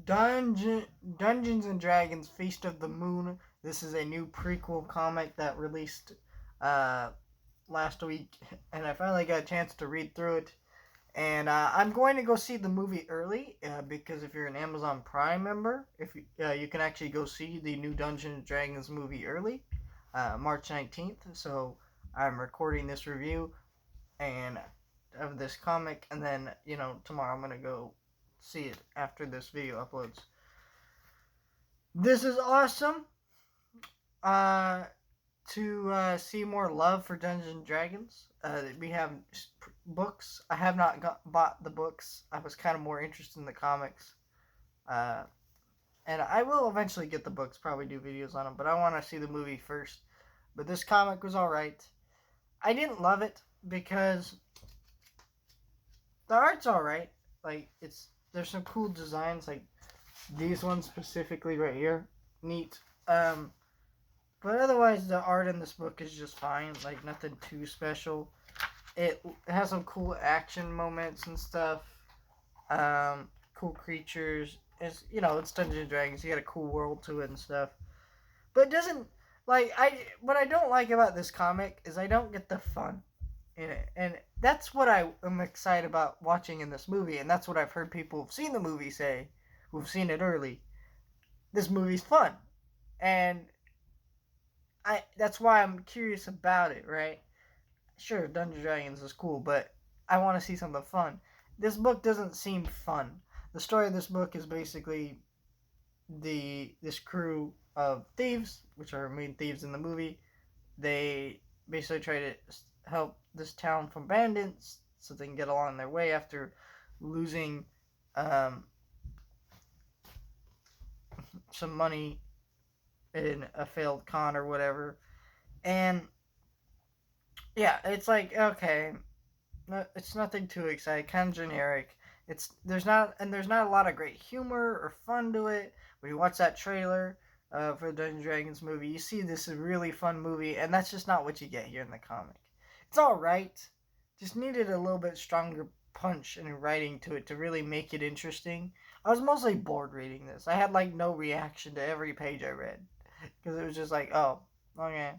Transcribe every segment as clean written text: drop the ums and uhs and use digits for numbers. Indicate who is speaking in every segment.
Speaker 1: Dungeons and Dragons Feast of the Moon. This is a new prequel comic that released uh, last week, and I finally got a chance to read through it. And I'm going to go see the movie early because if you're an Amazon Prime member, if you can actually go see the new Dungeons and Dragons movie early, March 19th. So I'm recording this review and of this comic, and then tomorrow I'm gonna go see it after this video uploads. This is awesome. To see more love for Dungeons and Dragons, we have books. I have not bought the books. I was kind of more interested in the comics, and I will eventually get the books. Probably do videos on them, but I want to see the movie first. But this comic was all right. I didn't love it because the art's all right. Like there's some cool designs, like these ones specifically right here, neat. But otherwise, the art in this book is just fine. Like, nothing too special. It has some cool action moments and stuff. Cool creatures. It's Dungeons and Dragons. You got a cool world to it and stuff. But it doesn't, what I don't like about this comic is I don't get the fun in it. And that's what I am excited about watching in this movie. And that's what I've heard people who've seen the movie say, who've seen it early. This movie's fun. And that's why I'm curious about it, right? Sure, Dungeons and Dragons is cool, but I want to see something fun. This book doesn't seem fun. The story of this book is basically this crew of thieves, which are main thieves in the movie. They basically try to help this town from bandits so they can get along their way after losing some money in a failed con or whatever. And yeah, it's like, okay, it's nothing too exciting, kind of generic. There's not a lot of great humor or fun to it. When you watch that trailer for the Dungeons and Dragons movie, you see this is a really fun movie, and that's just not what you get here in the comic. It's all right, just needed a little bit stronger punch and writing to it to really make it interesting. I was mostly bored reading this. I had no reaction to every page I read because it was just like, oh, okay,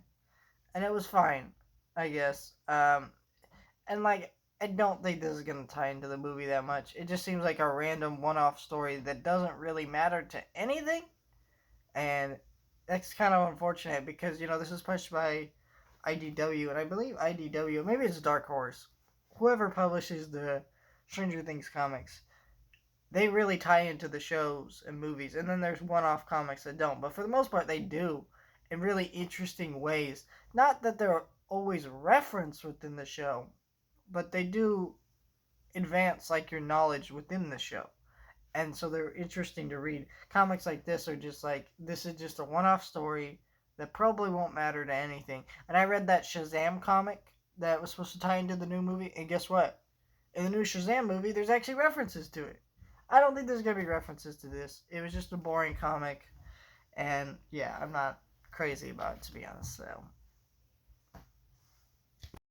Speaker 1: and it was fine, I guess. And I don't think this is gonna tie into the movie that much. It just seems like a random one-off story that doesn't really matter to anything, and that's kind of unfortunate because this is pushed by IDW, and I believe IDW, maybe it's Dark Horse, whoever publishes the Stranger Things comics, they really tie into the shows and movies, and then there's one-off comics that don't, but for the most part they do in really interesting ways. Not that they're always referenced within the show, but they do advance your knowledge within the show, and so they're interesting to read. Comics like this are just this is just a one-off story that probably won't matter to anything. And I read that Shazam comic that was supposed to tie into the new movie, and guess what? In the new Shazam movie, there's actually references to it. I don't think there's going to be references to this. It was just a boring comic, and yeah, I'm not crazy about it, to be honest, so